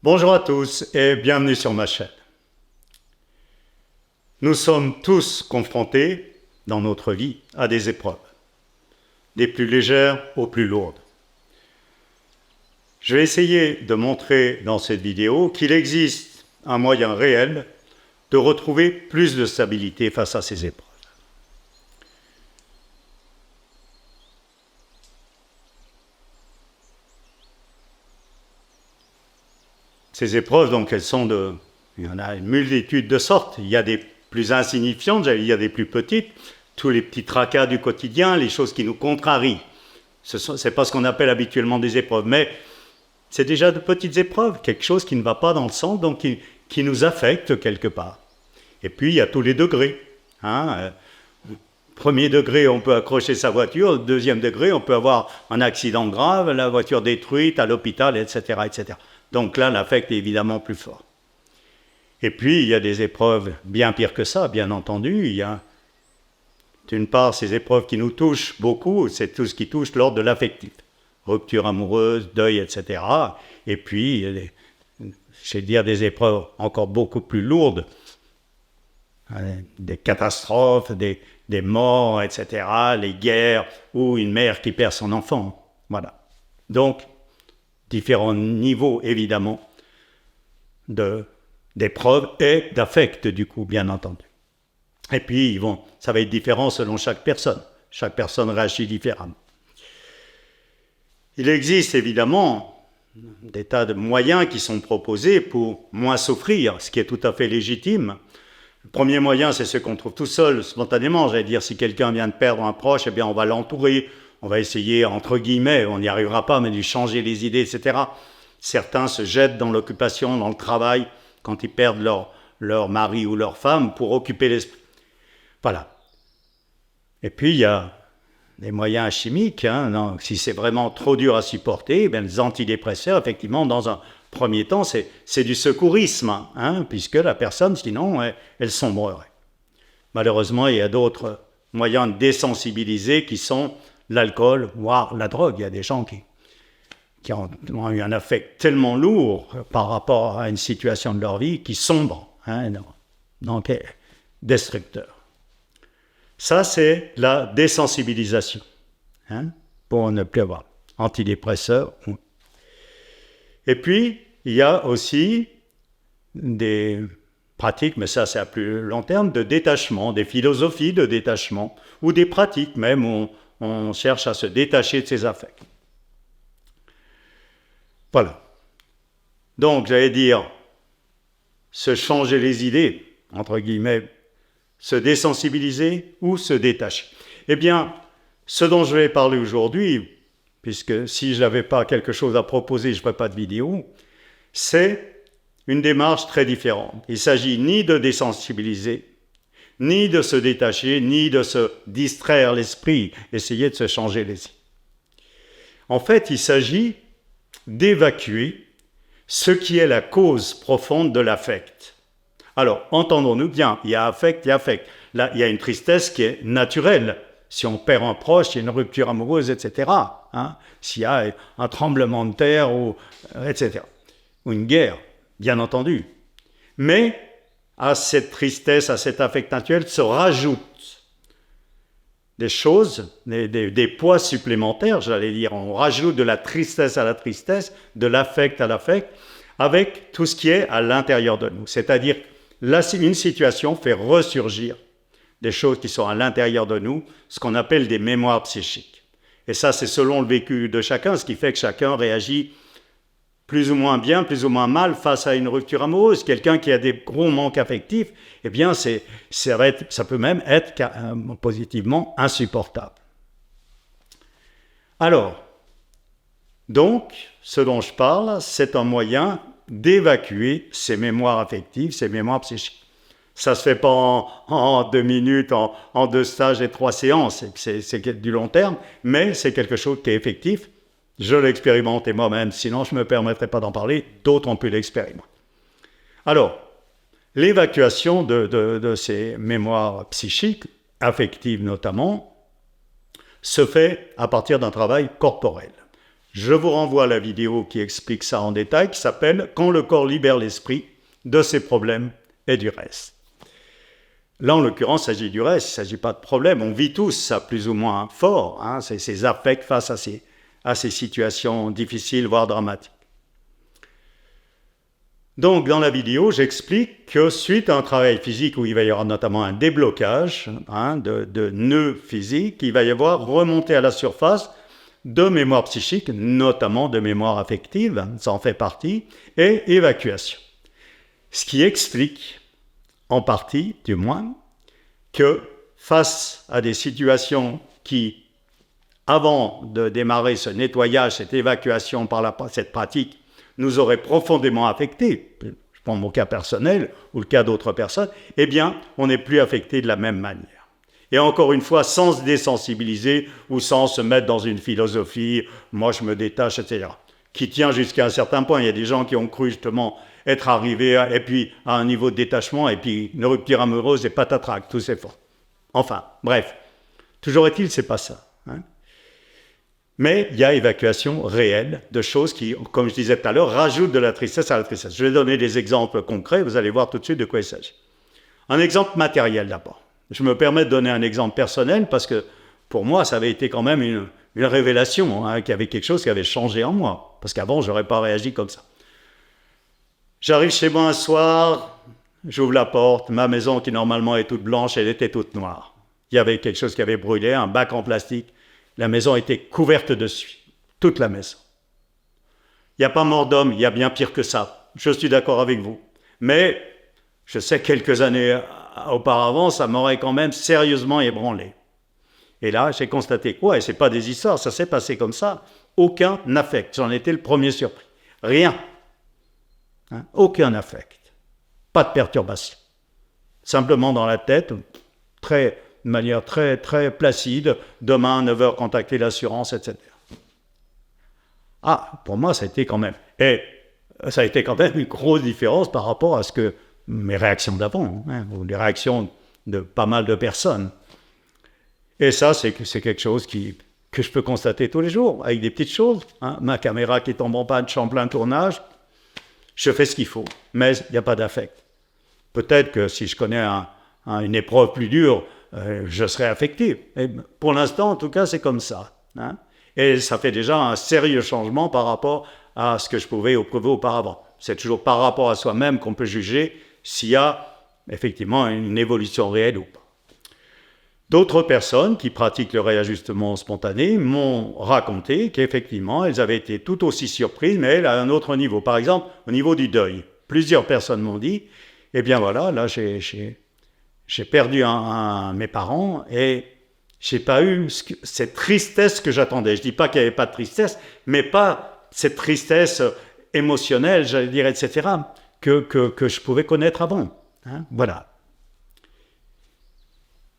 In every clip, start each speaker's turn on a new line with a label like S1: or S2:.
S1: Bonjour à tous et bienvenue sur ma chaîne. Nous sommes tous confrontés dans notre vie à des épreuves, des plus légères aux plus lourdes. Je vais essayer de montrer dans cette vidéo qu'il existe un moyen réel de retrouver plus de stabilité face à ces épreuves. Ces épreuves, donc, il y en a une multitude de sortes. Il y a des plus insignifiantes, il y a des plus petites, tous les petits tracas du quotidien, les choses qui nous contrarient. Ce n'est pas ce qu'on appelle habituellement des épreuves, mais c'est déjà de petites épreuves, quelque chose qui ne va pas dans le sens, donc qui nous affecte quelque part. Et puis, il y a tous les degrés. Premier degré, on peut accrocher sa voiture. Deuxième degré, on peut avoir un accident grave, la voiture détruite, à l'hôpital, etc., etc. Donc là, l'affect est évidemment plus fort. Et puis, il y a des épreuves bien pires que ça, bien entendu. Il y a, d'une part, ces épreuves qui nous touchent beaucoup, c'est tout ce qui touche l'ordre de l'affectif. Rupture amoureuse, deuil, etc. Et puis, je vais dire des épreuves encore beaucoup plus lourdes, des catastrophes, des morts, etc., les guerres, ou une mère qui perd son enfant. Voilà. Donc, différents niveaux, évidemment, d'épreuves et d'affect, du coup, bien entendu. Et puis, ça va être différent selon chaque personne. Chaque personne réagit différemment. Il existe, évidemment, des tas de moyens qui sont proposés pour moins souffrir, ce qui est tout à fait légitime. Le premier moyen, c'est ce qu'on trouve tout seul, spontanément. J'allais dire, si quelqu'un vient de perdre un proche, eh bien, on va l'entourer. On va essayer, entre guillemets, on n'y arrivera pas, mais de lui changer les idées, etc. Certains se jettent dans l'occupation, dans le travail, quand ils perdent leur mari ou leur femme, pour occuper l'esprit. Voilà. Et puis, il y a des moyens chimiques. Si c'est vraiment trop dur à supporter, bien, les antidépresseurs, effectivement, dans un premier temps, c'est du secourisme, puisque la personne, sinon, elle sombrerait. Malheureusement, il y a d'autres moyens de désensibiliser qui sont l'alcool, voire la drogue. Il y a des gens qui ont eu un affect tellement lourd par rapport à une situation de leur vie qui sombrent, donc destructeur. Ça, c'est la désensibilisation, pour ne plus avoir antidépresseurs. Et puis, il y a aussi des pratiques, mais ça c'est à plus long terme, de détachement, des philosophies de détachement, ou des pratiques même où on cherche à se détacher de ses affects. Voilà. Donc, j'allais dire, se changer les idées, entre guillemets, se désensibiliser ou se détacher. Eh bien, ce dont je vais parler aujourd'hui, puisque si je n'avais pas quelque chose à proposer, je ne ferais pas de vidéo, c'est une démarche très différente. Il ne s'agit ni de désensibiliser, ni de se détacher, ni de se distraire l'esprit, essayer de se changer les idées. En fait, il s'agit d'évacuer ce qui est la cause profonde de l'affect. Alors, entendons-nous bien, il y a affect, il y a affect. Là, il y a une tristesse qui est naturelle. Si on perd un proche, il y a une rupture amoureuse, etc. S'il y a un tremblement de terre, etc. Ou une guerre, bien entendu. Mais à cette tristesse, à cet affect naturel, se rajoutent des choses, des poids supplémentaires, j'allais dire. On rajoute de la tristesse à la tristesse, de l'affect à l'affect, avec tout ce qui est à l'intérieur de nous. C'est-à-dire, une situation fait ressurgir des choses qui sont à l'intérieur de nous, ce qu'on appelle des mémoires psychiques. Et ça, c'est selon le vécu de chacun, ce qui fait que chacun réagit plus ou moins bien, plus ou moins mal face à une rupture amoureuse. Quelqu'un qui a des gros manques affectifs, eh bien, ça peut même être positivement insupportable. Alors, donc, ce dont je parle, c'est un moyen d'évacuer ces mémoires affectives, ces mémoires psychiques. Ça ne se fait pas en 2 minutes, en 2 stages et 3 séances, c'est du long terme, mais c'est quelque chose qui est effectif. Je l'ai expérimenté moi-même, sinon je ne me permettrais pas d'en parler, d'autres ont pu l'expérimenter. Alors, l'évacuation de ces mémoires psychiques, affectives notamment, se fait à partir d'un travail corporel. Je vous renvoie à la vidéo qui explique ça en détail, qui s'appelle « Quand le corps libère l'esprit de ses problèmes et du reste ». Là, en l'occurrence, il s'agit du reste, il ne s'agit pas de problème. On vit tous ça plus ou moins fort, hein, ces affects face à ces situations difficiles, voire dramatiques. Donc, dans la vidéo, j'explique que suite à un travail physique où il va y avoir notamment un déblocage de nœuds physiques, il va y avoir remontée à la surface de mémoire psychique, notamment de mémoire affective, ça en fait partie, et évacuation. Ce qui explique, en partie du moins, que face à des situations qui, avant de démarrer ce nettoyage, cette évacuation par cette pratique, nous auraient profondément affectés, je prends mon cas personnel ou le cas d'autres personnes, eh bien, on n'est plus affecté de la même manière. Et encore une fois, sans se désensibiliser ou sans se mettre dans une philosophie « moi je me détache », etc., qui tient jusqu'à un certain point. Il y a des gens qui ont cru justement être arrivés et puis à un niveau de détachement et puis une rupture amoureuse et patatrac, tout c'est faux. Enfin, bref, toujours est-il, c'est pas ça. Hein. Mais il y a évacuation réelle de choses qui, comme je disais tout à l'heure, rajoutent de la tristesse à la tristesse. Je vais donner des exemples concrets, vous allez voir tout de suite de quoi il s'agit. Un exemple matériel d'abord. Je me permets de donner un exemple personnel parce que pour moi, ça avait été quand même une révélation, hein, qu'il y avait quelque chose qui avait changé en moi. Parce qu'avant, je n'aurais pas réagi comme ça. J'arrive chez moi un soir, j'ouvre la porte, ma maison qui normalement est toute blanche, elle était toute noire. Il y avait quelque chose qui avait brûlé, un bac en plastique. La maison était couverte de suie, toute la maison. Il n'y a pas mort d'homme, il y a bien pire que ça. Je suis d'accord avec vous. Mais je sais quelques années auparavant, ça m'aurait quand même sérieusement ébranlé. Et là, j'ai constaté quoi? Et ce n'est pas des histoires, ça s'est passé comme ça. Aucun affect, j'en étais le premier surpris. Rien. Hein? Aucun affect. Pas de perturbation. Simplement dans la tête, de manière très, très placide, demain, 9h, contacter l'assurance, etc. Ah, pour moi, ça a été quand même... Et ça a été quand même une grosse différence par rapport à ce que mes réactions d'avant, hein, ou les réactions de pas mal de personnes. Et ça, c'est quelque chose que je peux constater tous les jours, avec des petites choses. Hein. Ma caméra qui tombe en panne, je suis en plein tournage, je fais ce qu'il faut, mais il n'y a pas d'affect. Peut-être que si je connais une épreuve plus dure, je serai affecté. Et pour l'instant, en tout cas, c'est comme ça. Hein. Et ça fait déjà un sérieux changement par rapport à ce que je pouvais éprouver auparavant. C'est toujours par rapport à soi-même qu'on peut juger s'il y a effectivement une évolution réelle ou pas. D'autres personnes qui pratiquent le réajustement spontané m'ont raconté qu'effectivement, elles avaient été tout aussi surprises, mais elles à un autre niveau. Par exemple, au niveau du deuil. Plusieurs personnes m'ont dit, eh bien voilà, là j'ai perdu mes parents et j'ai pas eu cette tristesse que j'attendais. Je dis pas qu'il n'y avait pas de tristesse, mais pas cette tristesse émotionnelle, j'allais dire, etc., que je pouvais connaître avant. Hein, voilà.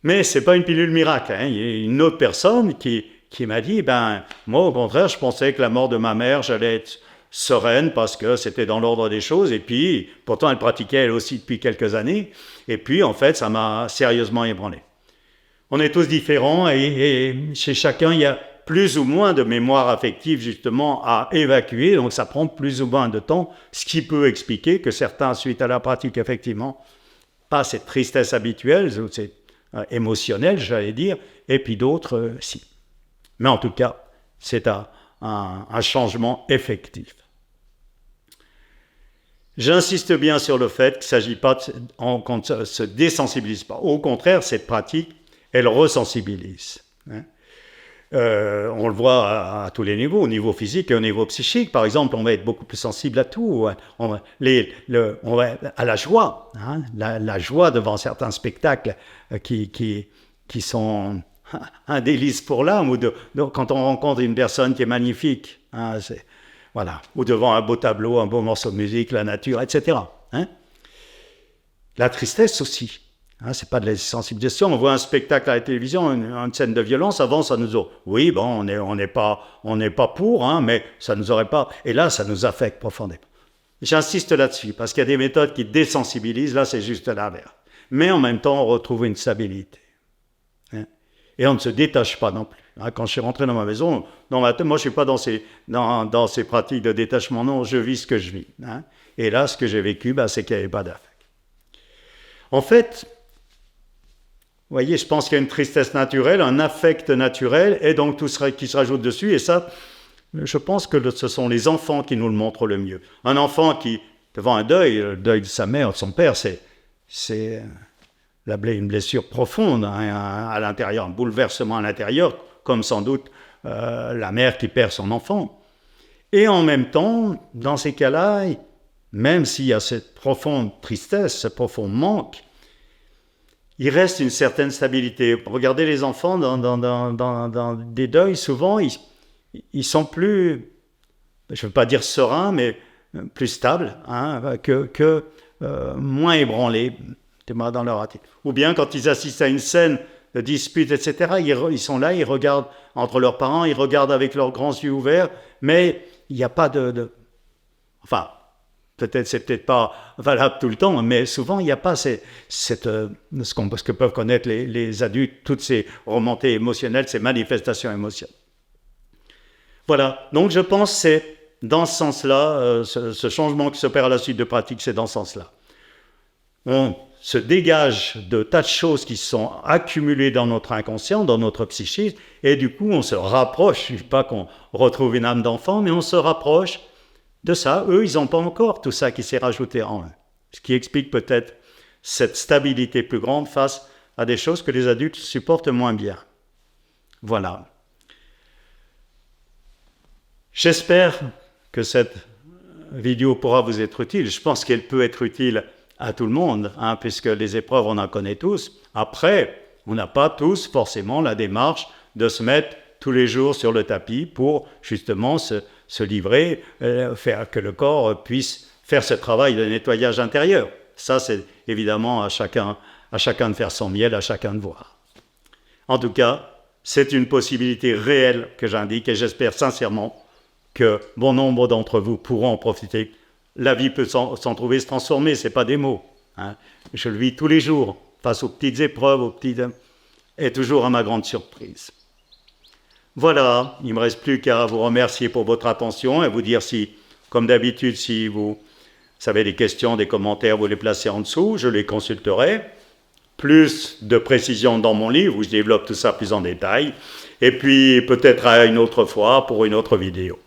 S1: Mais ce n'est pas une pilule miracle. Hein. Il y a une autre personne qui m'a dit, moi au contraire, je pensais que la mort de ma mère, j'allais être sereine parce que c'était dans l'ordre des choses. Et puis, pourtant, elle pratiquait elle aussi depuis quelques années. Et puis, en fait, ça m'a sérieusement ébranlé. On est tous différents et chez chacun, il y a plus ou moins de mémoire affective justement à évacuer. Donc, ça prend plus ou moins de temps, ce qui peut expliquer que certains, suite à la pratique, effectivement, pas cette tristesse habituelle, c'est émotionnel, j'allais dire, et puis d'autres, si. Mais en tout cas, c'est un changement effectif. J'insiste bien sur le fait qu'il ne s'agit pas qu'on ne se désensibilise pas. Au contraire, cette pratique, elle resensibilise. Hein. On le voit à tous les niveaux, au niveau physique et au niveau psychique. Par exemple, on va être beaucoup plus sensible à tout. On va à la joie, hein, la joie devant certains spectacles qui sont un délice pour l'âme, ou quand on rencontre une personne qui est magnifique, hein, voilà, ou devant un beau tableau, un beau morceau de musique, la nature, etc. Hein. La tristesse aussi. Hein, c'est pas de la sensibilisation. On voit un spectacle à la télévision, une scène de violence. Avant, ça nous aurait... Oui, bon, on n'est pas pour, hein, mais ça nous aurait pas... Et là, ça nous affecte profondément. J'insiste là-dessus, parce qu'il y a des méthodes qui désensibilisent. Là, c'est juste l'inverse. Mais en même temps, on retrouve une stabilité. Hein, et on ne se détache pas non plus. Hein, quand je suis rentré dans ma maison, moi je ne suis pas dans ces pratiques de détachement, non, je vis ce que je vis. Hein. Et là, ce que j'ai vécu, c'est qu'il n'y avait pas d'affect. En fait, vous voyez, je pense qu'il y a une tristesse naturelle, un affect naturel, et donc tout qui se rajoute dessus, et ça, je pense que ce sont les enfants qui nous le montrent le mieux. Un enfant qui, devant un deuil, le deuil de sa mère, de son père, c'est une blessure profonde hein, à l'intérieur, un bouleversement à l'intérieur, comme sans doute la mère qui perd son enfant. Et en même temps, dans ces cas-là, même s'il y a cette profonde tristesse, ce profond manque, il reste une certaine stabilité. Regardez les enfants dans des deuils, souvent, ils sont plus, je ne veux pas dire sereins, mais plus stables, hein, moins ébranlés dans leur attitude. Ou bien quand ils assistent à une scène de dispute, etc., ils sont là, ils regardent entre leurs parents, ils regardent avec leurs grands yeux ouverts, mais il n'y a pas Enfin, c'est peut-être pas valable tout le temps, mais souvent il n'y a pas ce que peuvent connaître les adultes, toutes ces remontées émotionnelles, ces manifestations émotionnelles. Voilà, donc je pense que c'est dans ce sens-là, ce changement qui s'opère à la suite de pratiques, c'est dans ce sens-là. On se dégage de tas de choses qui sont accumulées dans notre inconscient, dans notre psychisme, et du coup on se rapproche, je ne dis pas qu'on retrouve une âme d'enfant, mais on se rapproche de ça. Eux, ils n'ont pas encore tout ça qui s'est rajouté en eux, ce qui explique peut-être cette stabilité plus grande face à des choses que les adultes supportent moins bien. Voilà. J'espère que cette vidéo pourra vous être utile. Je pense qu'elle peut être utile à tout le monde, hein, puisque les épreuves, on en connaît tous. Après, on n'a pas tous forcément la démarche de se mettre tous les jours sur le tapis pour justement se livrer, faire que le corps puisse faire ce travail de nettoyage intérieur. Ça, c'est évidemment à chacun de faire son miel, à chacun de voir. En tout cas, c'est une possibilité réelle que j'indique et j'espère sincèrement que bon nombre d'entre vous pourront en profiter. La vie peut s'en trouver se transformer, ce n'est pas des mots. Hein. Je le vis tous les jours, face aux petites épreuves, et toujours à ma grande surprise. Voilà, il ne me reste plus qu'à vous remercier pour votre attention et vous dire si, comme d'habitude, si vous avez des questions, des commentaires, vous les placez en dessous, je les consulterai. Plus de précisions dans mon livre où je développe tout ça plus en détail. Et puis peut-être à une autre fois pour une autre vidéo.